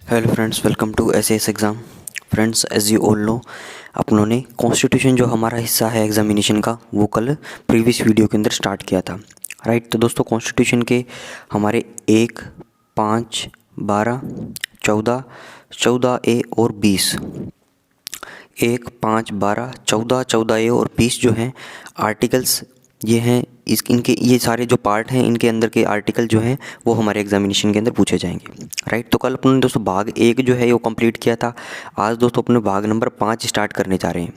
Hello friends, welcome to SAS exam. Friends, as you all know, अपनों ने constitution जो हमारा हिस्सा है एग्जामिनेशन का, वो कल प्रीवियस वीडियो के अंदर स्टार्ट किया था। राइट, तो दोस्तों कॉन्स्टिट्यूशन के हमारे 1, 5, 12, 14, 14A और 20, 1, 5, 12, 14, 14A और 20 जो हैं आर्टिकल्स, ये हैं इनके ये सारे जो पार्ट हैं, इनके अंदर के आर्टिकल जो हैं वो हमारे एग्जामिनेशन के अंदर पूछे जाएंगे। राइट, तो कल अपने दोस्तों भाग 1 जो है वो कंप्लीट किया था। आज दोस्तों अपने भाग नंबर 5 स्टार्ट करने जा रहे हैं।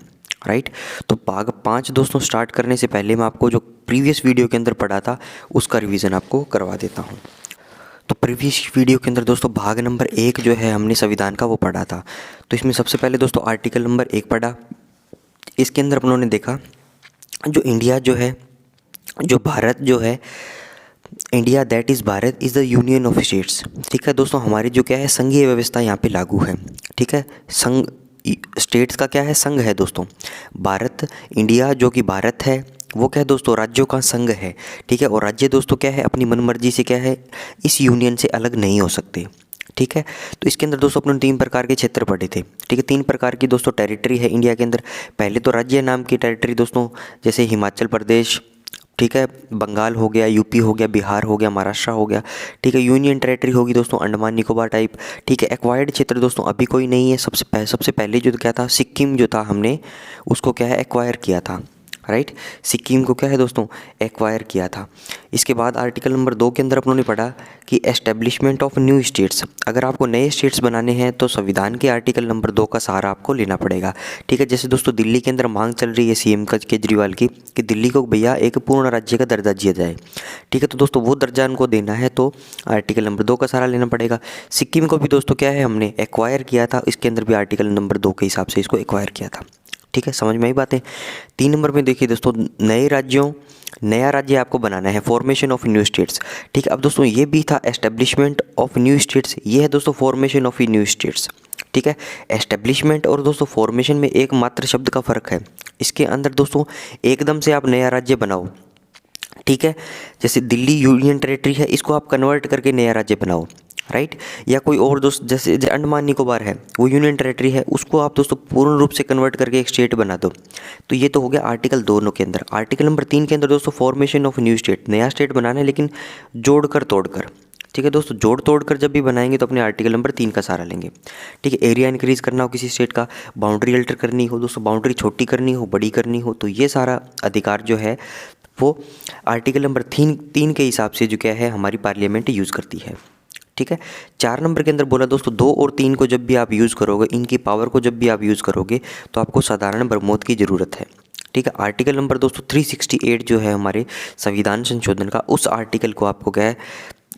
राइट, तो भाग 5 दोस्तों स्टार्ट करने से पहले मैं आपको जो प्रीवियस वीडियो के अंदर पढ़ा था उसका रिविज़न आपको करवा देता हूँ। तो प्रीवियस वीडियो के अंदर दोस्तों भाग नंबर 1 जो है हमने संविधान का वो पढ़ा था। तो इसमें सबसे पहले दोस्तों आर्टिकल नंबर 1 पढ़ा। इसके अंदर अपनों ने देखा जो इंडिया जो है, जो भारत जो है, India that is Bharat is the union of states. ठीक है दोस्तों, हमारी जो क्या है संघीय व्यवस्था यहाँ पे लागू है। ठीक है, संघ स्टेट्स का क्या है, संघ है दोस्तों। भारत, इंडिया जो कि भारत है, वो क्या है दोस्तों, राज्यों का संघ है। ठीक है, और राज्य दोस्तों क्या है अपनी मनमर्जी से क्या है इस यूनियन से अलग नहीं हो सकते। ठीक है, तो इसके अंदर दोस्तों अपने 3 प्रकार के क्षेत्र पढ़े थे। ठीक है, 3 प्रकार की दोस्तों टेरिटरी है इंडिया के अंदर। पहले तो राज्य नाम की टेरिटरी दोस्तों, जैसे हिमाचल प्रदेश, ठीक है, बंगाल हो गया, यूपी हो गया, बिहार हो गया, महाराष्ट्र हो गया। ठीक है, यूनियन टेरिटरी होगी दोस्तों अंडमान निकोबार टाइप। ठीक है, एक्वायर्ड क्षेत्र दोस्तों अभी कोई नहीं है। सबसे पहले जो क्या था, सिक्किम जो था, हमने उसको क्या है एक्वायर किया था। राइट, सिक्किम को क्या है दोस्तों एक्वायर किया था। इसके बाद आर्टिकल नंबर 2 के अंदर अपनों ने पढ़ा कि एस्टेब्लिशमेंट ऑफ न्यू स्टेट्स। अगर आपको नए स्टेट्स बनाने हैं तो संविधान के आर्टिकल नंबर 2 का सहारा आपको लेना पड़ेगा। ठीक है, जैसे दोस्तों दिल्ली के अंदर मांग चल रही है सीएम केजरीवाल की कि दिल्ली को भैया एक पूर्ण राज्य का दर्जा दिया जाए। ठीक है, तो दोस्तों वो दर्जा उनको देना है तो आर्टिकल नंबर 2 का सहारा लेना पड़ेगा। सिक्किम को भी दोस्तों क्या है हमने एक्वायर किया था, इसके अंदर भी आर्टिकल नंबर 2 के हिसाब से इसको एक्वायर किया था। ठीक है, समझ में आई बातें। 3 नंबर में देखिए दोस्तों, नया राज्य आपको बनाना है, फॉर्मेशन ऑफ न्यू स्टेट्स। ठीक है, अब दोस्तों ये भी था एस्टेब्लिशमेंट ऑफ न्यू स्टेट्स, ये है दोस्तों फॉर्मेशन ऑफ न्यू स्टेट्स। ठीक है, एस्टेब्लिशमेंट और दोस्तों फॉर्मेशन में एक मात्र शब्द का फ़र्क है। इसके अंदर दोस्तों एकदम से आप नया राज्य बनाओ। ठीक है, जैसे दिल्ली यूनियन टेरिटरी है, इसको आप कन्वर्ट करके नया राज्य बनाओ। राइट, या कोई और दोस्त जैसे अंडमान निकोबार है, वो यूनियन टेरिटरी है, उसको आप दोस्तों पूर्ण रूप से कन्वर्ट करके एक स्टेट बना दो। तो ये तो हो गया आर्टिकल 2 के अंदर। आर्टिकल नंबर 3 के अंदर दोस्तों फॉर्मेशन ऑफ न्यू स्टेट, नया स्टेट बनाना है लेकिन जोड़कर तोड़कर। ठीक है दोस्तों, जोड़ तोड़ कर जब भी बनाएंगे तो अपने आर्टिकल नंबर 3 का सहारा लेंगे। ठीक है, एरिया इंक्रीज़ करना हो किसी स्टेट का, बाउंड्री अल्टर करनी हो दोस्तों, बाउंड्री छोटी करनी हो, बड़ी करनी हो, तो ये सारा अधिकार जो है वो आर्टिकल नंबर 3 के हिसाब से जो क्या है हमारी पार्लियामेंट यूज़ करती है। ठीक है, 4 नंबर के अंदर बोला दोस्तों 2 और 3 को जब भी आप यूज़ करोगे, इनकी पावर को जब भी आप यूज़ करोगे तो आपको साधारण बहुमत की ज़रूरत है। ठीक है, आर्टिकल नंबर दोस्तों 368 जो है हमारे संविधान संशोधन का, उस आर्टिकल को आपको क्या है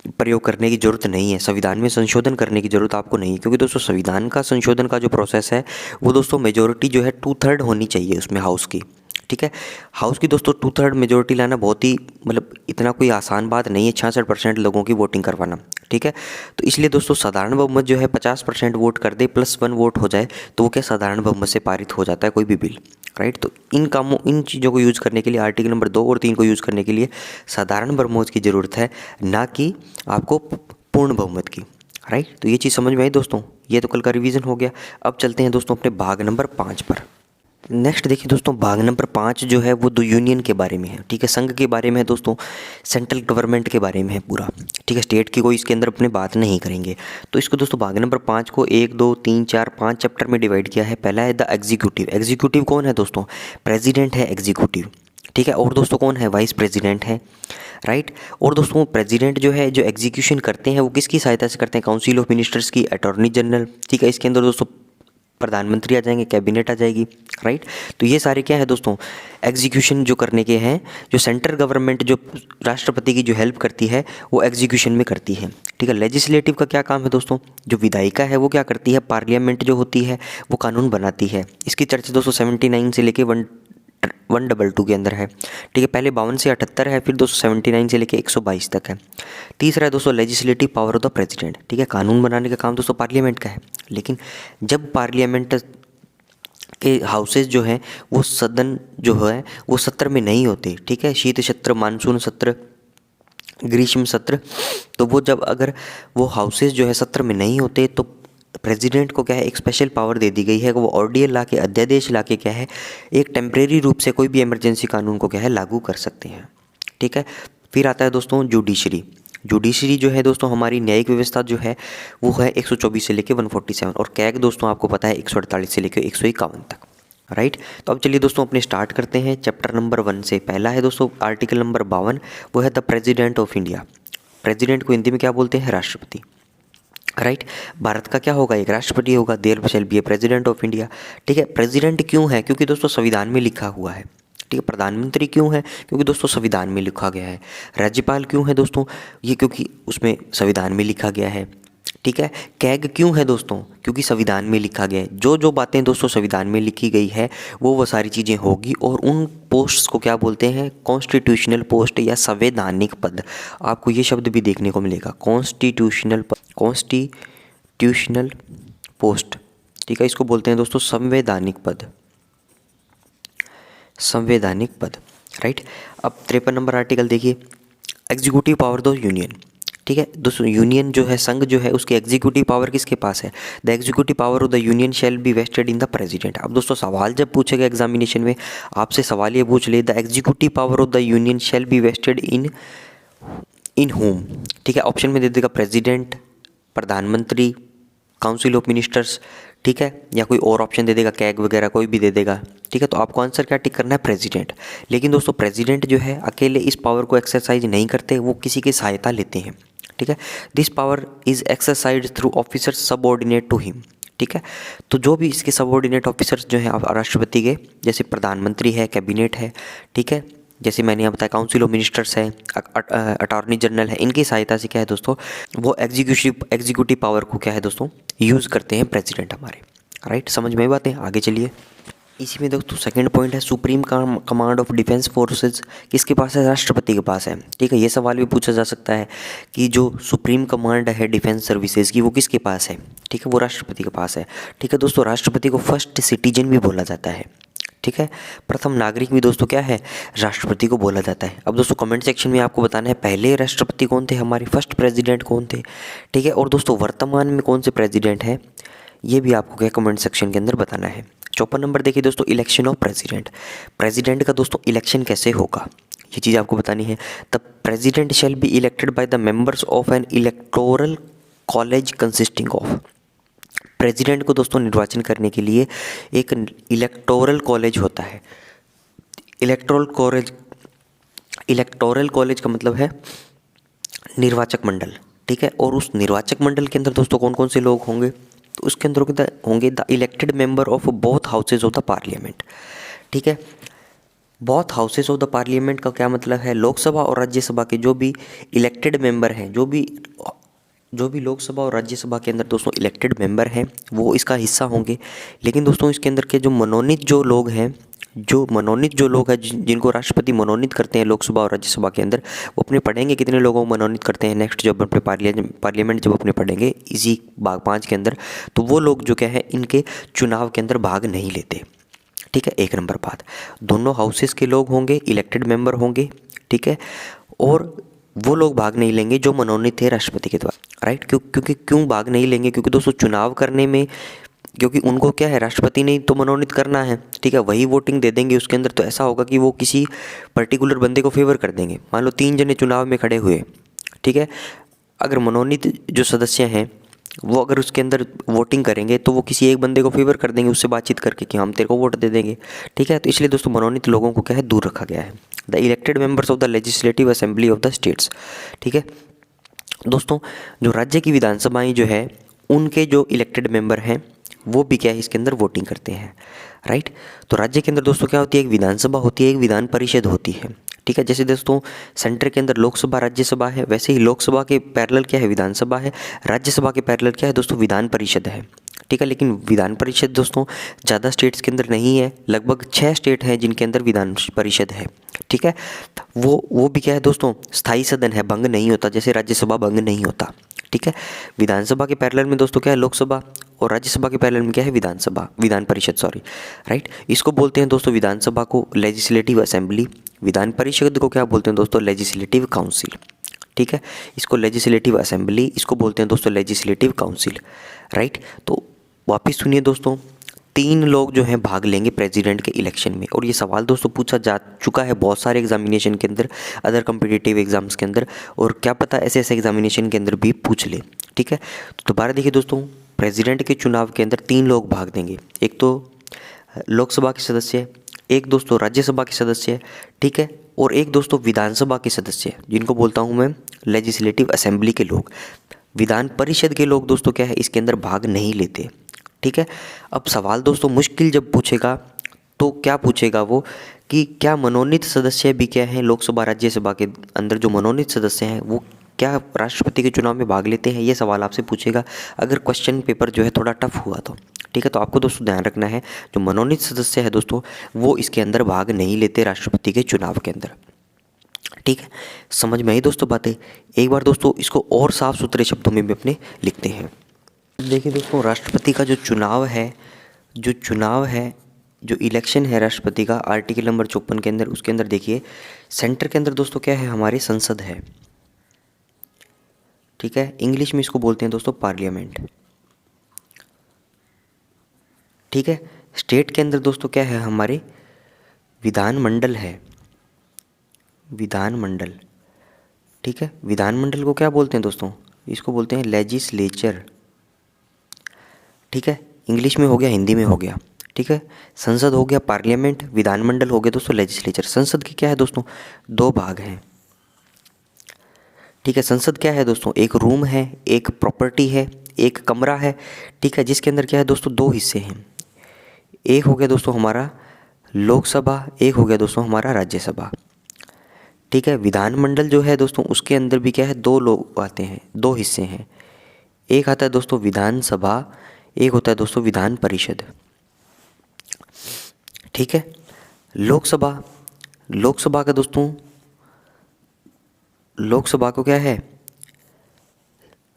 प्रयोग करने की ज़रूरत नहीं है। संविधान में संशोधन करने की ज़रूरत आपको नहीं है, क्योंकि दोस्तों संविधान का संशोधन का जो प्रोसेस है वो दोस्तों मेजोरिटी जो है 2/3 होनी चाहिए उसमें हाउस की। ठीक है, हाउस की दोस्तों 2/3 मेजोरिटी लाना बहुत ही मतलब इतना कोई आसान बात नहीं है, 66% लोगों की वोटिंग करवाना। ठीक है, तो इसलिए दोस्तों साधारण बहुमत जो है 50% वोट कर दे +1 वोट हो जाए तो वो क्या साधारण बहुमत से पारित हो जाता है कोई भी बिल। राइट, तो इन चीज़ों को यूज़ करने के लिए, आर्टिकल नंबर 2 और 3 को यूज़ करने के लिए साधारण बहुमत की ज़रूरत है, ना कि आपको पूर्ण बहुमत की। राइट, तो ये चीज़ समझ में आई दोस्तों। ये तो कल का रिवीजन हो गया। अब चलते हैं दोस्तों अपने भाग नंबर 5 पर। नेक्स्ट देखिए दोस्तों, भाग नंबर 5 जो है वो यूनियन के बारे में है। ठीक है, संघ के बारे में है दोस्तों, सेंट्रल गवर्नमेंट के बारे में है पूरा। ठीक है, स्टेट की कोई इसके अंदर अपने बात नहीं करेंगे। तो इसको दोस्तों भाग नंबर 5 को 1, 2, 3, 4, 5 चैप्टर में डिवाइड किया है। पहला है द एग्जीक्यूटिव। एग्जीक्यूटिव कौन है दोस्तों, प्रेसिडेंट है एग्जीक्यूटिव। ठीक है, और दोस्तों कौन है, वाइस प्रेसिडेंट है। राइट, और दोस्तों प्रेसिडेंट जो है जो एग्जीक्यूशन करते हैं वो किसकी सहायता से करते हैं, काउंसिल ऑफ मिनिस्टर्स की, अटॉर्नी जनरल। ठीक है, इसके अंदर दोस्तों प्रधानमंत्री आ जाएंगे, कैबिनेट आ जाएगी। राइट, तो ये सारे क्या है दोस्तों एग्जीक्यूशन जो करने के हैं, जो सेंट्रल गवर्नमेंट जो राष्ट्रपति की जो हेल्प करती है वो एग्जीक्यूशन में करती है। ठीक है, लेजिस्लेटिव का क्या काम है दोस्तों, जो विधायिका है वो क्या करती है, पार्लियामेंट जो होती है वो कानून बनाती है। इसकी चर्चा दोस्तों 79 से लेके 122 के अंदर है। ठीक है, पहले 52 से 78 है, फिर 279 से लेके 122 तक है। तीसरा है दोस्तों legislative power of the president. ठीक है, कानून बनाने का काम दोस्तों पार्लियामेंट का है, लेकिन जब पार्लियामेंट के हाउसेज जो हैं वो सदन जो है वो सत्र में नहीं होते। ठीक है, शीत सत्र, मानसून सत्र, ग्रीष्म सत्र, तो वो जब अगर वो हाउसेज जो है सत्र में नहीं होते तो प्रेसिडेंट को क्या है एक स्पेशल पावर दे दी गई है, वो ऑर्डिनल ला के अध्यादेश ला के क्या है एक टेम्परेरी रूप से कोई भी इमरजेंसी कानून को क्या है लागू कर सकते हैं। ठीक है, फिर आता है दोस्तों जुडिशरी। जुडिशरी जो है दोस्तों हमारी न्यायिक व्यवस्था जो है वो है 124 से लेकर 147, और कैग दोस्तों आपको पता है 148 से लेकर 151 तक। राइट, तो अब चलिए दोस्तों अपने स्टार्ट करते हैं चैप्टर नंबर 1 से। पहला है दोस्तों आर्टिकल नंबर 52, वो है the president of India. President को हिंदी में क्या बोलते हैं? राष्ट्रपति। राइट, भारत का क्या होगा? एक राष्ट्रपति होगा, there shall be a president of India. ठीक है, प्रेसिडेंट क्यों है? क्योंकि दोस्तों संविधान में लिखा हुआ है। ठीक है, प्रधानमंत्री क्यों है? क्योंकि दोस्तों संविधान में लिखा गया है। राज्यपाल क्यों है दोस्तों? ये क्योंकि उसमें संविधान में लिखा गया है। ठीक है, कैग क्यों है दोस्तों? क्योंकि संविधान में लिखा गया है। जो जो बातें दोस्तों संविधान में लिखी गई है वो सारी चीज़ें होगी, और उन पोस्ट्स को क्या बोलते हैं? कॉन्स्टिट्यूशनल पोस्ट या संवैधानिक पद। आपको ये शब्द भी देखने को मिलेगा, कॉन्स्टिट्यूशनल पोस्ट। ठीक है, इसको बोलते हैं दोस्तों संवैधानिक पद, संवैधानिक पद। राइट, अब 53 नंबर आर्टिकल देखिए, एग्जीक्यूटिव पावर दो यूनियन। ठीक है दोस्तों, यूनियन जो है, संघ जो है, उसकी एग्जीक्यूटिव पावर किसके पास है? The executive power of the union shall be vested in the president. अब दोस्तों सवाल जब पूछेगा एग्जामिनेशन में, आपसे सवाल ये पूछ ले, the executive power of the union shall be vested in home. ठीक है, ऑप्शन में दे देगा प्रेसिडेंट, प्रधानमंत्री, काउंसिल ऑफ मिनिस्टर्स। ठीक है, या कोई और ऑप्शन दे देगा, कैग वगैरह कोई भी दे देगा। ठीक है, तो आपको आंसर क्या टिक करना है? प्रेसिडेंट। लेकिन दोस्तों प्रेसिडेंट जो है अकेले इस पावर को एक्सरसाइज नहीं करते, वो किसी की सहायता लेते हैं। ठीक है, this power is exercise through officer subordinate to him. ठीक है, तो जो भी इसके सबऑर्डिनेट ऑफिसर्स जो हैं राष्ट्रपति के, जैसे प्रधानमंत्री है, कैबिनेट है, ठीक है, जैसे मैंने यहाँ बताया काउंसिल ऑफ मिनिस्टर्स है, अटॉर्नी जनरल है, इनकी सहायता से क्या है दोस्तों वो एग्जीक्यूटिव पावर को क्या है दोस्तों यूज़ करते हैं प्रेसिडेंट हमारे। राइट, समझ में बातें? आगे चलिए। इसी में दोस्तों सेकंड पॉइंट है supreme command of defence forces किसके पास है? राष्ट्रपति के पास है। ठीक है, ये सवाल भी पूछा जा सकता है कि जो सुप्रीम कमांड है डिफेंस सर्विसेज की वो किसके पास है? ठीक है, वो राष्ट्रपति के पास है। ठीक है दोस्तों, राष्ट्रपति को फर्स्ट सिटीजन भी बोला जाता है। ठीक है, प्रथम नागरिक भी दोस्तों क्या है? राष्ट्रपति को बोला जाता है। अब दोस्तों कमेंट सेक्शन में आपको बताना है पहले राष्ट्रपति कौन थे, हमारे फर्स्ट प्रेसिडेंट कौन थे। ठीक है, और दोस्तों वर्तमान में कौन से प्रेसिडेंट हैं ये भी आपको क्या कमेंट सेक्शन के अंदर बताना है। 54 नंबर देखिए दोस्तों, इलेक्शन ऑफ प्रेसिडेंट। प्रेसिडेंट का दोस्तों इलेक्शन कैसे होगा ये चीज़ आपको बतानी है। The president shall be elected by the members of N electoral college consisting of. President को दोस्तों निर्वाचन करने के लिए एक इलेक्टोरल कॉलेज होता है। इलेक्टोरल कॉलेज का मतलब है निर्वाचक मंडल। ठीक है, और उस निर्वाचक मंडल के अंदर दोस्तों कौन कौन से लोग होंगे? तो उसके अंदर होंगे the elected member of both houses of the parliament. ठीक है, both houses of the parliament का क्या मतलब है? लोकसभा और राज्यसभा के जो भी इलेक्टेड मेंबर हैं, जो भी लोकसभा और राज्यसभा के अंदर दोस्तों इलेक्टेड मेंबर हैं वो इसका हिस्सा होंगे। लेकिन दोस्तों इसके अंदर के जो मनोनीत जो लोग हैं जिनको राष्ट्रपति मनोनीत करते हैं लोकसभा और राज्यसभा के अंदर, वो अपने पढ़ेंगे कितने लोगों को मनोनीत करते हैं नेक्स्ट जब अपने पार्लियामेंट जब अपने पढ़ेंगे इसी भाग 5 के अंदर, तो वो लोग जो क्या है इनके चुनाव के अंदर भाग नहीं लेते। ठीक है, एक नंबर बात, दोनों हाउसेस के लोग होंगे, इलेक्टेड मेंबर होंगे। ठीक है, और वो लोग भाग नहीं लेंगे जो मनोनीत थे राष्ट्रपति के द्वारा। राइट, क्यों भाग नहीं लेंगे? क्योंकि दोस्तों चुनाव करने में, क्योंकि उनको क्या है राष्ट्रपति ने तो मनोनीत करना है। ठीक है, वही वोटिंग दे देंगे उसके अंदर, तो ऐसा होगा कि वो किसी पर्टिकुलर बंदे को फेवर कर देंगे। मान लो 3 जने चुनाव में खड़े हुए, ठीक है, अगर मनोनीत जो सदस्य हैं वो अगर उसके अंदर वोटिंग करेंगे तो वो किसी एक बंदे को फेवर कर देंगे, उससे बातचीत करके कि हम तेरे को वोट दे देंगे। ठीक है, तो इसलिए दोस्तों मनोनीत लोगों को क्या है दूर रखा गया है। The elected members of the legislative assembly of the states. ठीक है दोस्तों, जो राज्य की विधानसभाएं जो है उनके जो इलेक्टेड मेंबर हैं वो भी क्या है इसके अंदर वोटिंग करते हैं। राइट, तो राज्य के अंदर दोस्तों क्या होती है? एक विधानसभा होती है, एक विधान परिषद होती है। ठीक है, जैसे दोस्तों सेंटर के अंदर लोकसभा राज्यसभा है, वैसे ही लोकसभा के पैरेलल क्या है? विधानसभा है। राज्यसभा के पैरेलल क्या है दोस्तों? विधान परिषद है। ठीक है, लेकिन विधान परिषद दोस्तों ज़्यादा स्टेट्स के अंदर नहीं है, लगभग 6 स्टेट हैं जिनके अंदर विधान परिषद है। ठीक है, वो भी क्या है दोस्तों? स्थायी सदन है, भंग नहीं होता, जैसे राज्यसभा भंग नहीं होता। ठीक है, विधानसभा के पैरेलल में दोस्तों क्या है? लोकसभा, और राज्यसभा के पैरेलल में क्या है? विधान परिषद, सॉरी। राइट, इसको बोलते हैं दोस्तों विधानसभा को लेजिस्लेटिव असेंबली, विधान परिषद को क्या बोलते हैं दोस्तों? Legislative council. ठीक है। इसको लेजिस्लेटिव असेंबली, इसको बोलते हैं दोस्तों लेजिस्लेटिव काउंसिल, राइट। तो वापस सुनिए दोस्तों, 3 लोग जो हैं भाग लेंगे प्रेसिडेंट के इलेक्शन में। और ये सवाल दोस्तों पूछा जा चुका है बहुत सारे एग्जामिनेशन के अंदर, अदर कॉम्पिटिटिव एग्जाम्स के अंदर, और क्या पता ऐसे ऐसे एग्जामिनेशन के अंदर भी पूछ ले, ठीक है। तो दोबारा देखिए दोस्तों, प्रेसिडेंट के चुनाव के अंदर 3 लोग भाग देंगे। एक तो लोकसभा के सदस्य, एक दोस्तों राज्यसभा के सदस्य, ठीक है, और एक दोस्तों विधानसभा के सदस्य, जिनको बोलता हूँ मैं लेजिस्लेटिव असेंबली के लोग। विधान परिषद के लोग दोस्तों क्या है, इसके अंदर भाग नहीं लेते, ठीक है। अब सवाल दोस्तों मुश्किल जब पूछेगा तो क्या पूछेगा वो, कि क्या मनोनीत सदस्य भी क्या हैं लोकसभा राज्यसभा के अंदर, जो मनोनीत सदस्य हैं वो क्या राष्ट्रपति के चुनाव में भाग लेते हैं, ये सवाल आपसे पूछेगा अगर क्वेश्चन पेपर जो है थोड़ा टफ हुआ तो, ठीक है। तो आपको दोस्तों ध्यान रखना है, जो मनोनीत सदस्य है दोस्तों वो इसके अंदर भाग नहीं लेते राष्ट्रपति के चुनाव के अंदर, ठीक है। समझ में आई दोस्तों बातें। एक बार दोस्तों इसको और साफ सुथरे शब्दों में भी अपने लिखते हैं। देखिए दोस्तों, राष्ट्रपति का जो चुनाव है, जो इलेक्शन है राष्ट्रपति का, आर्टिकल नंबर 54 के अंदर, उसके अंदर देखिए सेंटर के अंदर दोस्तों क्या है, हमारी संसद है, ठीक है। इंग्लिश में इसको बोलते हैं दोस्तों पार्लियामेंट, ठीक है। स्टेट के अंदर दोस्तों क्या है, हमारे विधानमंडल है, विधानमंडल, ठीक है। विधानमंडल को क्या बोलते हैं दोस्तों, इसको बोलते हैं लेजिस्लेचर, ठीक है। इंग्लिश में हो गया, हिंदी में हो गया, ठीक है। संसद हो गया पार्लियामेंट, विधानमंडल हो गया दोस्तों लेजिस्लेचर। संसद के क्या है दोस्तों, 2 भाग हैं, ठीक है। संसद क्या है दोस्तों, एक रूम है, एक प्रॉपर्टी है, एक कमरा है, ठीक है, जिसके अंदर क्या है दोस्तों 2 हिस्से हैं। एक हो गया दोस्तों हमारा लोकसभा, एक हो गया दोस्तों हमारा राज्यसभा, ठीक है। विधानमंडल जो है दोस्तों उसके अंदर भी क्या है, 2 लोग आते हैं, 2 हिस्से हैं। एक आता है दोस्तों विधानसभा, एक होता है दोस्तों विधान परिषद, ठीक है। लोकसभा का दोस्तों, लोकसभा को क्या है,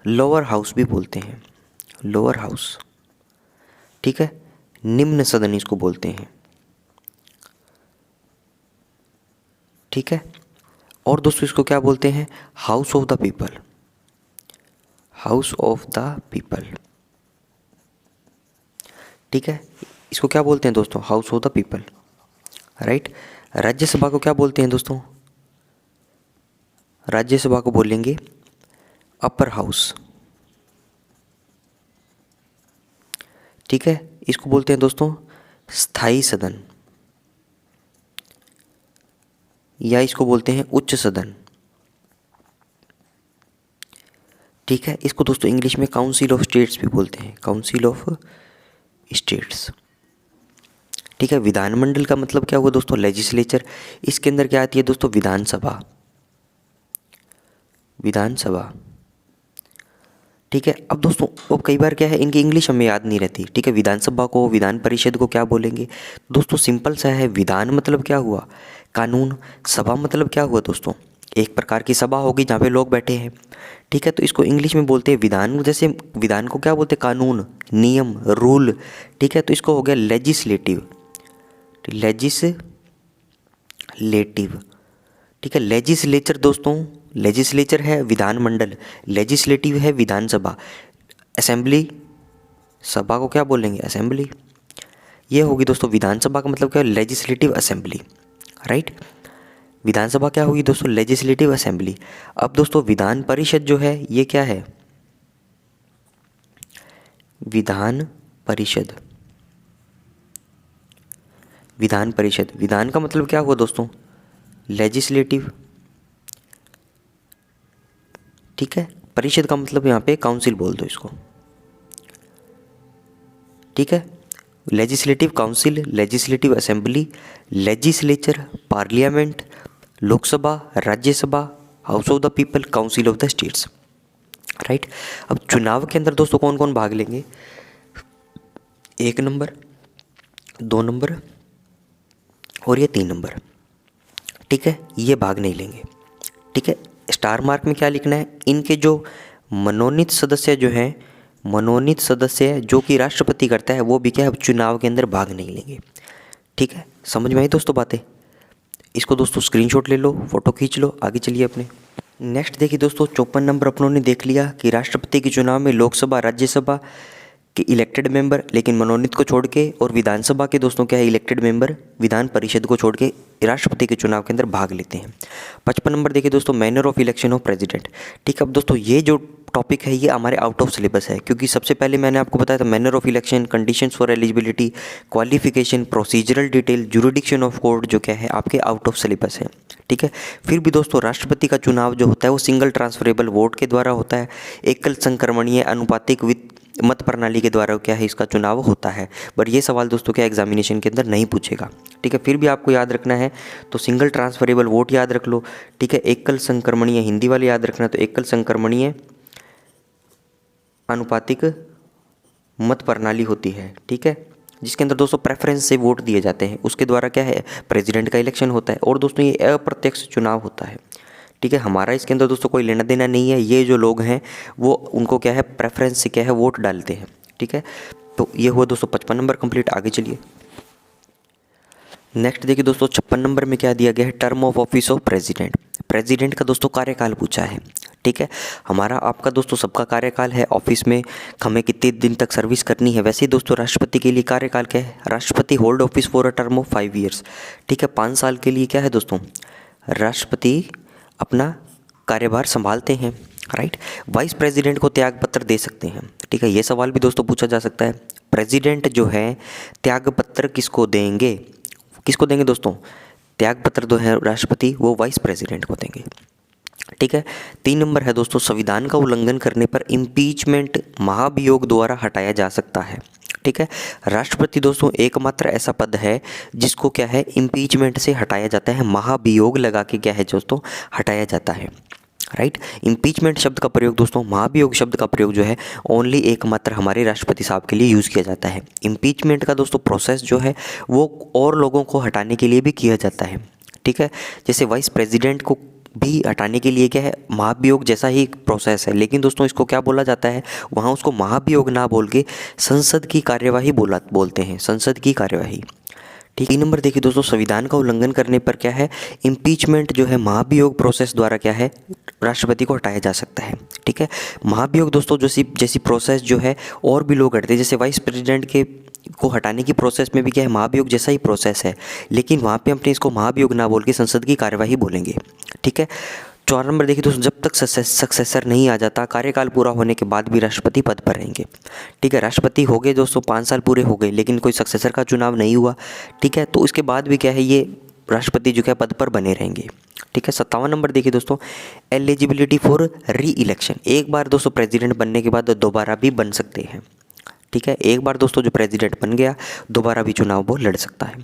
लोअर हाउस भी बोलते हैं, लोअर हाउस, ठीक है। निम्न सदन इसको बोलते हैं, ठीक है। और दोस्तों इसको क्या बोलते हैं, house of the people, house of the people, ठीक है। इसको क्या बोलते हैं दोस्तों, house of the people, right. Rajya Sabha को क्या बोलते हैं दोस्तों, राज्यसभा को बोलेंगे अपर हाउस, ठीक है। इसको बोलते हैं दोस्तों स्थायी सदन, या इसको बोलते हैं उच्च सदन, ठीक है। इसको दोस्तों इंग्लिश में काउंसिल ऑफ स्टेट्स भी बोलते हैं, काउंसिल ऑफ स्टेट्स, ठीक है। विधानमंडल का मतलब क्या हुआ दोस्तों, लेजिस्लेचर। इसके अंदर क्या आती है दोस्तों, विधानसभा, विधानसभा, ठीक है। अब दोस्तों अब कई बार क्या है, इनकी इंग्लिश हमें याद नहीं रहती, ठीक है। विधानसभा को, विधान परिषद को क्या बोलेंगे दोस्तों, सिंपल सा है। विधान मतलब क्या हुआ, कानून। सभा मतलब क्या हुआ दोस्तों, एक प्रकार की सभा होगी जहाँ पे लोग बैठे हैं, ठीक है। तो इसको इंग्लिश में बोलते हैं विधान। जैसे विधान को क्या बोलते हैं, कानून, नियम, रूल, ठीक है। तो इसको हो गया लेजिस्लेटिव, लेजिस्लेटिव, ठीक है। लेजिस्लेचर दोस्तों, लेजिस्लेचर है विधानमंडल, लेजिस्लेटिव है विधानसभा, असेंबली, सभा को क्या बोलेंगे, असेंबली। ये होगी दोस्तों विधानसभा का मतलब क्या है, लेजिस्लेटिव असेंबली, राइट। विधानसभा क्या होगी दोस्तों, लेजिस्लेटिव असेंबली। अब दोस्तों विधान परिषद जो है ये क्या है, विधान परिषद, विधान परिषद। विधान का मतलब क्या हुआ दोस्तों, लेजिस्लेटिव, ठीक है। परिषद का मतलब यहाँ पे काउंसिल बोल दो इसको, ठीक है। Legislative council, legislative assembly, legislature, parliament, Lok Sabha, Rajya Sabha, house of the people, council of the states, right. अब चुनाव के अंदर दोस्तों कौन कौन भाग लेंगे, 1 नंबर, 2 नंबर और ये 3 नंबर, ठीक है। ये भाग नहीं लेंगे, ठीक है। स्टार मार्क में क्या लिखना है, इनके जो मनोनीत सदस्य जो हैं, मनोनीत सदस्य जो कि राष्ट्रपति करता है वो भी क्या है, चुनाव के अंदर भाग नहीं लेंगे, ठीक है। समझ में आई दोस्तों बातें। इसको दोस्तों स्क्रीनशॉट ले लो, फोटो खींच लो, आगे चलिए अपने। नेक्स्ट देखिए दोस्तों 54 नंबर अपनों ने देख लिया कि राष्ट्रपति के चुनाव में लोकसभा राज्यसभा के इलेक्टेड मेंबर लेकिन मनोनीत को छोड़ के, और विधानसभा के दोस्तों क्या है इलेक्टेड मेंबर विधान परिषद को छोड़ के राष्ट्रपति के चुनाव के अंदर भाग लेते हैं। 55 नंबर देखिए दोस्तों manner of election of president. ठीक है, अब दोस्तों ये जो टॉपिक है ये हमारे आउट ऑफ सिलेबस है, क्योंकि सबसे पहले मैंने आपको बताया था manner of election, conditions for eligibility, qualification, procedural detail, jurisdiction of court जो क्या है आपके आउट ऑफ सिलेबस है। ठीक है, फिर भी दोस्तों राष्ट्रपति का चुनाव जो होता है वो सिंगल ट्रांसफरेबल वोट के द्वारा होता है, एकल संक्रमणीय अनुपातिक मत प्रणाली के द्वारा क्या है इसका चुनाव होता है। पर ये सवाल दोस्तों क्या एग्जामिनेशन के अंदर नहीं पूछेगा। ठीक है, फिर भी आपको याद रखना है तो सिंगल ट्रांसफरेबल वोट याद रख लो। ठीक है, एकल संक्रमणीय हिंदी वाले याद रखना, तो एकल संक्रमणीय अनुपातिक मत प्रणाली होती है। ठीक है, जिसके अंदर दोस्तों प्रेफरेंस से वोट दिए जाते हैं, उसके द्वारा क्या है प्रेसिडेंट का इलेक्शन होता है। और दोस्तों ये अप्रत्यक्ष चुनाव होता है। ठीक है, हमारा इसके अंदर दोस्तों कोई लेना देना नहीं है, ये जो लोग हैं वो उनको क्या है प्रेफरेंस से क्या है वोट डालते हैं। ठीक है, तो ये हुआ दोस्तों 55 नंबर कंप्लीट। आगे चलिए नेक्स्ट देखिए दोस्तों 56 नंबर में क्या दिया गया है, term of office of president. President का दोस्तों कार्यकाल पूछा है। ठीक है, हमारा आपका दोस्तों सबका कार्यकाल है ऑफिस में हमें कितने दिन तक सर्विस करनी है। वैसे ही दोस्तों राष्ट्रपति के लिए कार्यकाल क्या है, राष्ट्रपति hold office for a term of 5 years. ठीक है, 5 साल के लिए क्या है दोस्तों राष्ट्रपति अपना कार्यभार संभालते हैं। राइट, वाइस प्रेसिडेंट को त्याग पत्र दे सकते हैं। ठीक है, ये सवाल भी दोस्तों पूछा जा सकता है, प्रेसिडेंट जो है त्याग पत्र किसको देंगे, किसको देंगे दोस्तों, त्याग पत्र जो है राष्ट्रपति वो वाइस प्रेसिडेंट को देंगे। ठीक है, 3 नंबर है दोस्तों संविधान का उल्लंघन करने पर इम्पीचमेंट महाभियोग द्वारा हटाया जा सकता है। ठीक है, राष्ट्रपति दोस्तों एकमात्र ऐसा पद है जिसको क्या है इम्पीचमेंट से हटाया जाता है, महाभियोग लगा के क्या है दोस्तों हटाया जाता है। राइट, इम्पीचमेंट शब्द का प्रयोग दोस्तों, महाभियोग शब्द का प्रयोग जो है ओनली एकमात्र हमारे राष्ट्रपति साहब के लिए यूज़ किया जाता है। इम्पीचमेंट का दोस्तों प्रोसेस जो है वो और लोगों को हटाने के लिए भी किया जाता है। ठीक है, जैसे वाइस प्रेसिडेंट को भी हटाने के लिए क्या है महाभियोग जैसा ही प्रोसेस है, लेकिन दोस्तों इसको क्या बोला जाता है वहाँ उसको महाभियोग ना बोल के संसद की कार्यवाही बोलते हैं, संसद की कार्यवाही। ठीक, 3 नंबर देखिए दोस्तों संविधान का उल्लंघन करने पर क्या है इम्पीचमेंट जो है महाभियोग प्रोसेस द्वारा क्या है राष्ट्रपति को हटाया जा सकता है। ठीक है, महाभियोग दोस्तों जैसी प्रोसेस जो है और भी लोग हटते हैं, जैसे वाइस प्रेसिडेंट के को हटाने की प्रोसेस में भी क्या है महाभियोग जैसा ही प्रोसेस है, लेकिन वहाँ पे अपने इसको महाभियोग ना बोल के संसद की कार्यवाही बोलेंगे। ठीक है, 4 नंबर देखिए दोस्तों जब तक सक्सेसर नहीं आ जाता कार्यकाल पूरा होने के बाद भी राष्ट्रपति पद पर रहेंगे। ठीक है, राष्ट्रपति हो गए दोस्तों 5 साल पूरे हो गए लेकिन कोई सक्सेसर का चुनाव नहीं हुआ। ठीक है, तो उसके बाद भी क्या है ये राष्ट्रपति जो क्या पद पर बने रहेंगे। ठीक है, 57 नंबर देखिए दोस्तों एलिजिबिलिटी फॉर री इलेक्शन। एक बार दोस्तों प्रेसिडेंट बनने के बाद दोबारा भी बन सकते हैं। ठीक है, एक बार दोस्तों जो प्रेसिडेंट बन गया दोबारा भी चुनाव वो लड़ सकता है।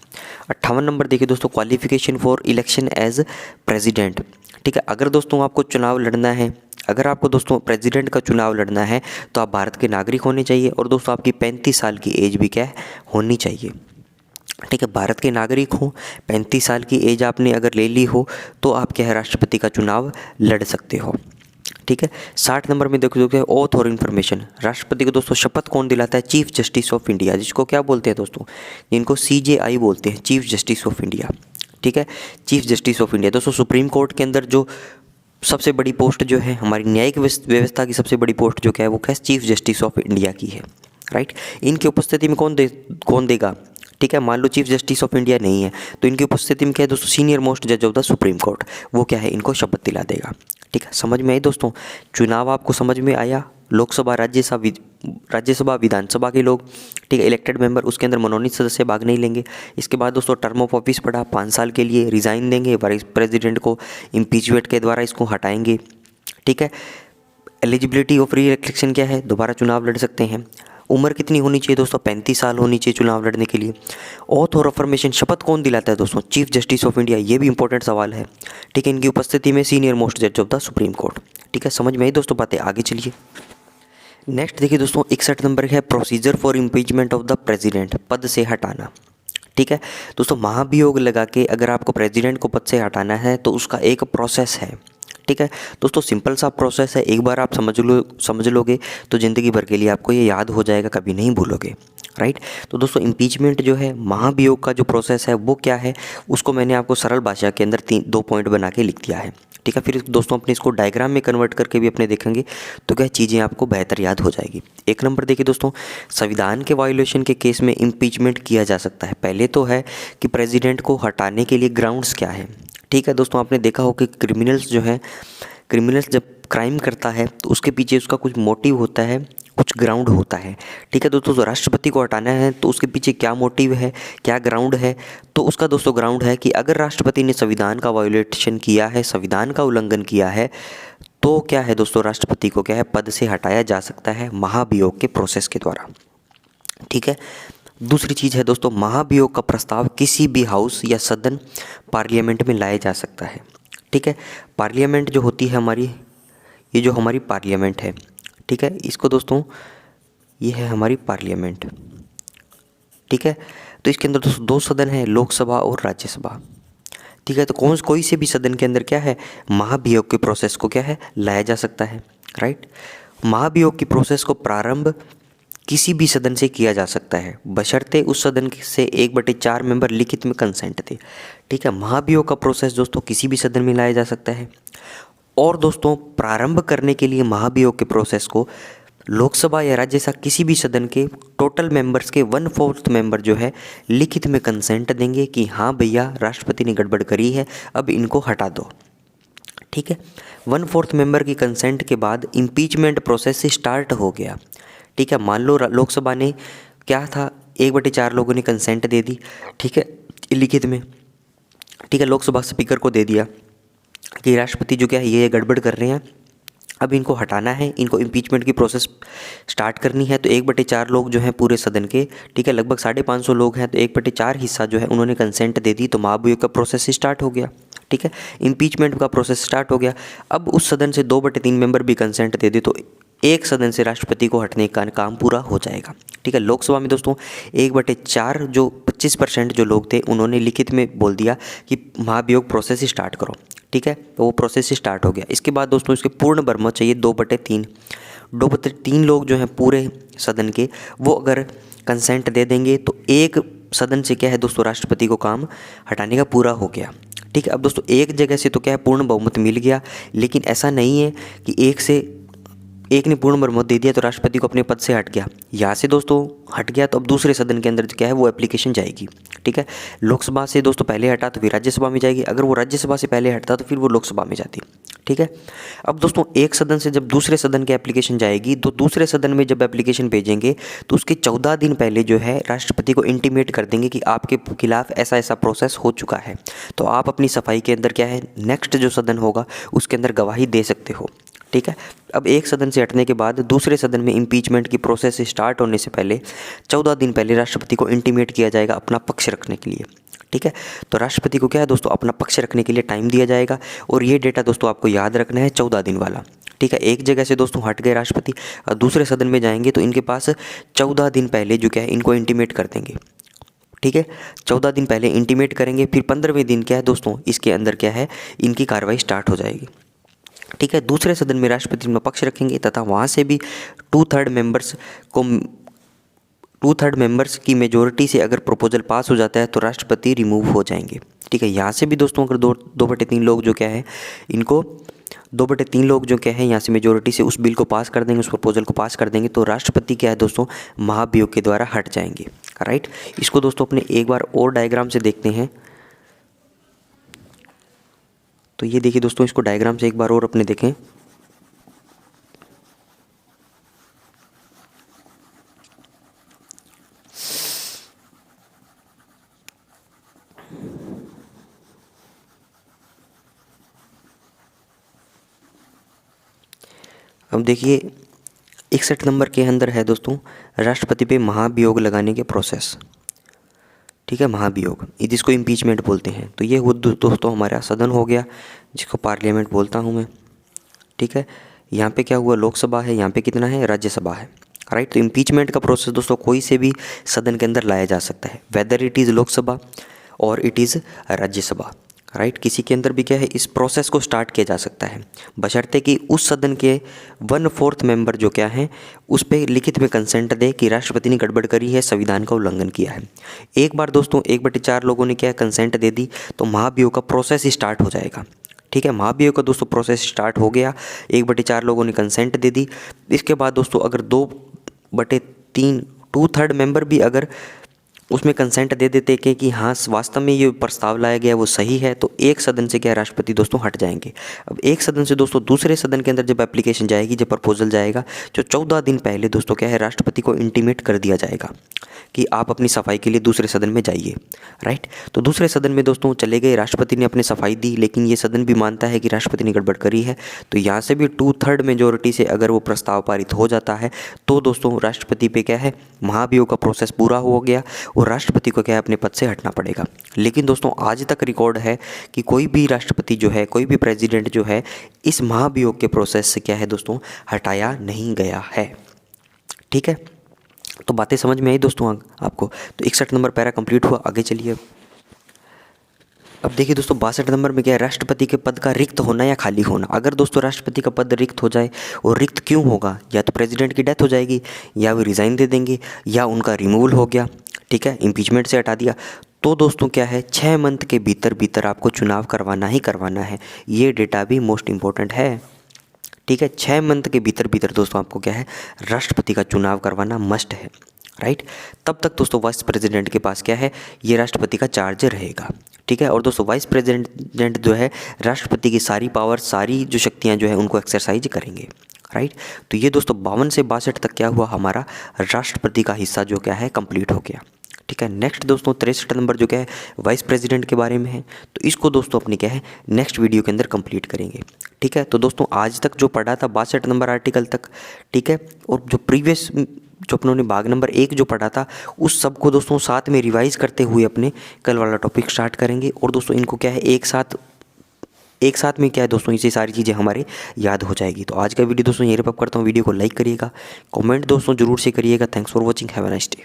58 नंबर देखिए दोस्तों qualification for election as president. ठीक है, अगर दोस्तों आपको चुनाव लड़ना है, अगर आपको दोस्तों प्रेसिडेंट का चुनाव लड़ना है तो आप भारत के नागरिक होने चाहिए और दोस्तों आपकी 35 साल की एज भी क्या है होनी चाहिए। ठीक है, भारत के नागरिक हो 35 साल की एज आपने अगर ले ली हो तो आप क्या है राष्ट्रपति का चुनाव लड़ सकते हो। ठीक है, 60 नंबर में देखो ओथ और इन्फॉर्मेशन। राष्ट्रपति को दोस्तों शपथ कौन दिलाता है, चीफ जस्टिस ऑफ इंडिया, जिसको क्या बोलते हैं दोस्तों जिनको CJI बोलते हैं, चीफ जस्टिस ऑफ इंडिया। ठीक है, चीफ जस्टिस ऑफ इंडिया दोस्तों सुप्रीम कोर्ट के अंदर जो सबसे बड़ी पोस्ट जो है हमारी न्यायिक व्यवस्था की सबसे बड़ी पोस्ट जो क्या है वो क्या चीफ जस्टिस ऑफ इंडिया की है। राइट, इनकी उपस्थिति में कौन देगा। ठीक है, मान लो चीफ जस्टिस ऑफ इंडिया नहीं है तो इनकी उपस्थिति में क्या है दोस्तों सीनियर मोस्ट जज ऑफ द सुप्रीम कोर्ट, वो क्या है इनको शपथ दिला देगा। ठीक है, समझ में आई दोस्तों, चुनाव आपको समझ में आया, लोकसभा राज्यसभा विधानसभा के लोग ठीक है इलेक्टेड मेंबर, उसके अंदर मनोनीत सदस्य भाग नहीं लेंगे। इसके बाद दोस्तों टर्म ऑफ ऑफिस पड़ा, 5 साल के लिए रिज़ाइन देंगे, वाइस प्रेसिडेंट को इम्पीचमेंट के द्वारा इसको हटाएंगे। ठीक है, एलिजिबिलिटी ऑफ री इलेक्शन क्या है, दोबारा चुनाव लड़ सकते हैं। उम्र कितनी होनी चाहिए दोस्तों, 35 साल होनी चाहिए चुनाव लड़ने के लिए। ओथ और अफर्मेशन शपथ कौन दिलाता है दोस्तों, चीफ जस्टिस ऑफ इंडिया, ये भी इंपॉर्टेंट सवाल है। ठीक है, इनकी उपस्थिति में सीनियर मोस्ट जज ऑफ द सुप्रीम कोर्ट। ठीक है, समझ में आई दोस्तों बातें, आगे चलिए। नेक्स्ट देखिए दोस्तों 61 नंबर है procedure for impeachment of the president, पद से हटाना। ठीक है दोस्तों, महाभियोग लगा के अगर आपको प्रेसिडेंट को पद से हटाना है तो उसका एक प्रोसेस है। ठीक है दोस्तों, सिंपल सा प्रोसेस है, एक बार आप समझ लोगे तो ज़िंदगी भर के लिए आपको ये याद हो जाएगा, कभी नहीं भूलोगे, राइट। तो दोस्तों इम्पीचमेंट जो है, महाभियोग का जो प्रोसेस है वो क्या है, उसको मैंने आपको सरल भाषा के अंदर 2 पॉइंट बना के लिख दिया है, ठीक है। फिर दोस्तों अपने इसको डायग्राम में कन्वर्ट करके भी अपने देखेंगे तो क्या चीज़ें आपको बेहतर याद हो जाएगी। एक नंबर देखिए दोस्तों, संविधान के वायोलेशन के केस में इम्पीचमेंट किया जा सकता है। पहले तो है कि प्रेसिडेंट को हटाने के लिए ग्राउंड्स क्या है, ठीक है दोस्तों। आपने देखा हो कि क्रिमिनल्स जब क्राइम करता है तो उसके पीछे उसका कुछ मोटिव होता है, कुछ ग्राउंड होता है, ठीक है दोस्तों। तो राष्ट्रपति को हटाना है तो उसके पीछे क्या मोटिव है, क्या ग्राउंड है, तो उसका दोस्तों ग्राउंड है कि अगर राष्ट्रपति ने संविधान का वायोलेशन किया है, संविधान का उल्लंघन किया है, तो क्या है दोस्तों, राष्ट्रपति को क्या है, पद से हटाया जा सकता है महाभियोग के प्रोसेस के द्वारा, ठीक है। दूसरी चीज़ है दोस्तों, महाभियोग का प्रस्ताव किसी भी हाउस या सदन पार्लियामेंट में लाया जा सकता है, ठीक है। पार्लियामेंट जो होती है हमारी, ये जो हमारी पार्लियामेंट है, ठीक है, इसको दोस्तों, ये है हमारी पार्लियामेंट, ठीक है। तो इसके अंदर दोस्तों 2 सदन है, लोकसभा और राज्यसभा, ठीक है। तो कोई से भी सदन के अंदर क्या है, महाभियोग के प्रोसेस को क्या है, लाया जा सकता है, राइट। महाभियोग की प्रोसेस को प्रारंभ किसी भी सदन से किया जा सकता है, बशर्ते उस सदन से 1/4 मेंबर लिखित में कंसेंट थे, ठीक है। महाभियोग का प्रोसेस दोस्तों किसी भी सदन में लाया जा सकता है। और दोस्तों प्रारंभ करने के लिए महाभियोग के प्रोसेस को लोकसभा या राज्यसभा किसी भी सदन के टोटल मेंबर्स के 1/4 मेंबर जो है लिखित में कंसेंट देंगे कि हाँ भैया राष्ट्रपति ने गड़बड़ करी है, अब इनको हटा दो, ठीक है। 1/4 मेंबर की कंसेंट के बाद इम्पीचमेंट प्रोसेस स्टार्ट हो गया, ठीक है। मान लो लोकसभा ने क्या था, 1/4 लोगों ने कंसेंट दे दी, ठीक है, लिखित में, ठीक है। लोकसभा स्पीकर को दे दिया कि राष्ट्रपति जो क्या है ये गड़बड़ कर रहे हैं, अब इनको हटाना है, इनको इम्पीचमेंट की प्रोसेस स्टार्ट करनी है। तो 1/4 लोग जो हैं पूरे सदन के, ठीक है, लगभग 550 लोग हैं, तो 1/4 हिस्सा जो है उन्होंने कंसेंट दे दी, तो महाभियोग का प्रोसेस स्टार्ट हो गया, ठीक है। इम्पीचमेंट का प्रोसेस स्टार्ट हो गया। अब उस सदन से 2/3 मेंबर भी कंसेंट दे दी तो एक सदन से राष्ट्रपति को हटने का काम पूरा हो जाएगा, ठीक है। लोकसभा में दोस्तों 1/4 जो 25% जो लोग थे उन्होंने लिखित में बोल दिया कि महाभियोग प्रोसेस स्टार्ट करो, ठीक है, तो वो प्रोसेस स्टार्ट हो गया। इसके बाद दोस्तों इसके पूर्ण बहुमत चाहिए 2/3 लोग जो हैं पूरे सदन के, वो अगर कंसेंट दे देंगे तो एक सदन से क्या है दोस्तों राष्ट्रपति को काम हटाने का पूरा हो गया, ठीक है। अब दोस्तों एक जगह से तो क्या है पूर्ण बहुमत मिल गया, लेकिन ऐसा नहीं है कि एक ने पूर्ण बहुमत दे दिया तो राष्ट्रपति को अपने पद से हट गया। यहाँ से दोस्तों हट गया तो अब दूसरे सदन के अंदर क्या है वो एप्लीकेशन जाएगी, ठीक है। लोकसभा से दोस्तों पहले हटा तो फिर राज्यसभा में जाएगी, अगर वो राज्यसभा से पहले हटता तो फिर वो लोकसभा में जाती, ठीक है। अब दोस्तों एक सदन से जब दूसरे सदन की एप्लीकेशन जाएगी तो दूसरे सदन में जब एप्लीकेशन भेजेंगे तो उसके 14 दिन पहले जो है राष्ट्रपति को इंटीमेट कर देंगे कि आपके खिलाफ ऐसा ऐसा प्रोसेस हो चुका है, तो आप अपनी सफाई के अंदर क्या है नेक्स्ट जो सदन होगा उसके अंदर गवाही दे सकते हो, ठीक है। अब एक सदन से हटने के बाद दूसरे सदन में इम्पीचमेंट की प्रोसेस स्टार्ट होने से पहले 14 दिन पहले राष्ट्रपति को इंटीमेट किया जाएगा अपना पक्ष रखने के लिए, ठीक है। तो राष्ट्रपति को क्या है दोस्तों अपना पक्ष रखने के लिए टाइम दिया जाएगा, और ये डेटा दोस्तों आपको याद रखना है 14 दिन वाला, ठीक है। एक जगह से दोस्तों हट गए राष्ट्रपति और दूसरे सदन में जाएंगे तो इनके पास 14 दिन पहले जो क्या है इनको इंटीमेट कर देंगे, ठीक है। 14 दिन पहले इंटीमेट करेंगे, फिर 15वें दिन क्या है दोस्तों इसके अंदर क्या है इनकी कार्रवाई स्टार्ट हो जाएगी, ठीक है। दूसरे सदन में राष्ट्रपति अपना पक्ष रखेंगे तथा वहाँ से भी 2/3 मेंबर्स की मेजोरिटी से अगर प्रपोजल पास हो जाता है तो राष्ट्रपति रिमूव हो जाएंगे, ठीक है। यहाँ से भी दोस्तों अगर 2/3 लोग जो क्या है इनको 2/3 लोग जो क्या है यहाँ से मेजोरिटी से उस बिल को पास कर देंगे, उस प्रपोजल को पास कर देंगे, तो राष्ट्रपति क्या है दोस्तों महाभियोग के द्वारा हट जाएंगे, राइट। इसको दोस्तों अपने एक बार और डायग्राम से देखते हैं। तो ये देखिए दोस्तों इसको डायग्राम से एक बार और अपने देखें। अब देखिए 61 नंबर के अंदर है दोस्तों राष्ट्रपति पे महाभियोग लगाने के प्रोसेस, ठीक है। महाभियोग जिसको इम्पीचमेंट बोलते हैं। तो ये वो दोस्तों हमारा सदन हो गया जिसको पार्लियामेंट बोलता हूँ मैं, ठीक है। यहाँ पे क्या हुआ लोकसभा है, यहाँ पे कितना है राज्यसभा है, राइट। तो इम्पीचमेंट का प्रोसेस दोस्तों कोई से भी सदन के अंदर लाया जा सकता है, वेदर इट इज़ लोकसभा और इट इज़ राज्यसभा, राइट। किसी के अंदर भी क्या है, इस प्रोसेस को स्टार्ट किया जा सकता है, बशर्ते कि उस सदन के 1/4 मेंबर जो क्या है उस पर लिखित में कंसेंट दे कि राष्ट्रपति ने गड़बड़ करी है, संविधान का उल्लंघन किया है। एक बार दोस्तों 1/4 लोगों ने क्या कंसेंट दे दी तो महाभियोग का प्रोसेस ही स्टार्ट हो जाएगा। ठीक है, महाभियोग का दोस्तों प्रोसेस स्टार्ट हो गया, 1/4 लोगों ने कंसेंट दे दी। इसके बाद दोस्तों अगर 2/3 2/3 मेंबर भी अगर उसमें कंसेंट दे देते कि हाँ वास्तव में ये प्रस्ताव लाया गया वो सही है, तो एक सदन से क्या राष्ट्रपति दोस्तों हट जाएंगे। अब एक सदन से दोस्तों दूसरे सदन के अंदर जब एप्लीकेशन जाएगी, जब प्रपोजल जाएगा, जो 14 दिन पहले दोस्तों क्या है राष्ट्रपति को इंटीमेट कर दिया जाएगा कि आप अपनी सफाई के लिए दूसरे सदन में जाइए। राइट, तो दूसरे सदन में दोस्तों चले गए, राष्ट्रपति ने अपनी सफाई दी, लेकिन ये सदन भी मानता है कि राष्ट्रपति ने गड़बड़ करी है, तो यहाँ से भी 2/3 मेजोरिटी से अगर वो प्रस्ताव पारित हो जाता है तो दोस्तों राष्ट्रपति पे क्या है महाभियोग का प्रोसेस पूरा हो गया और राष्ट्रपति को क्या है अपने पद से हटना पड़ेगा। लेकिन दोस्तों आज तक रिकॉर्ड है कि कोई भी राष्ट्रपति जो है, कोई भी प्रेसिडेंट जो है इस महाभियोग के प्रोसेस से क्या है दोस्तों हटाया नहीं गया है। ठीक है, तो बातें समझ में आई दोस्तों आपको। तो 61 नंबर पैरा कंप्लीट हुआ, आगे चलिए। अब देखिए दोस्तों 62 नंबर में क्या है, राष्ट्रपति के पद का रिक्त होना या खाली होना। अगर दोस्तों राष्ट्रपति का पद रिक्त हो जाए, और रिक्त क्यों होगा, या तो प्रेसिडेंट की डेथ हो जाएगी, या वो रिज़ाइन दे देंगे, या उनका रिमूवल हो गया, ठीक है, इम्पीचमेंट से हटा दिया, तो दोस्तों क्या है 6 मंथ के भीतर आपको चुनाव करवाना ही करवाना है। ये डेटा भी मोस्ट इम्पोर्टेंट है। ठीक है, 6 मंथ के भीतर दोस्तों आपको क्या है राष्ट्रपति का चुनाव करवाना मस्ट है। राइट, तब तक दोस्तों वाइस प्रेसिडेंट के पास क्या है ये राष्ट्रपति का चार्ज रहेगा। ठीक है, और दोस्तों वाइस प्रेसिडेंट जो है राष्ट्रपति की सारी पावर, सारी जो शक्तियां जो है उनको एक्सरसाइज करेंगे। राइट, तो ये दोस्तों 52 से 62 तक क्या हुआ, हमारा राष्ट्रपति का हिस्सा जो क्या है कंप्लीट हो गया। ठीक है, नेक्स्ट दोस्तों 63 नंबर जो क्या है वाइस प्रेसिडेंट के बारे में है, तो इसको दोस्तों अपनी क्या है नेक्स्ट वीडियो के अंदर कंप्लीट करेंगे। ठीक है, तो दोस्तों आज तक जो पढ़ा था 62 नंबर आर्टिकल तक, ठीक है, और जो प्रीवियस जो अपनों भाग नंबर 1 जो पढ़ा था उस सब को दोस्तों साथ में रिवाइज करते हुए अपने कल वाला टॉपिक स्टार्ट करेंगे। और दोस्तों इनको क्या है एक साथ में क्या है दोस्तों इसे सारी चीज़ें हमारे याद हो जाएगी। तो आज का वीडियो दोस्तों यहीं रैप अप करता हूँ। वीडियो को लाइक करिएगा, कमेंट दोस्तों जरूर से करिएगा। Thanks for watching, have a nice day.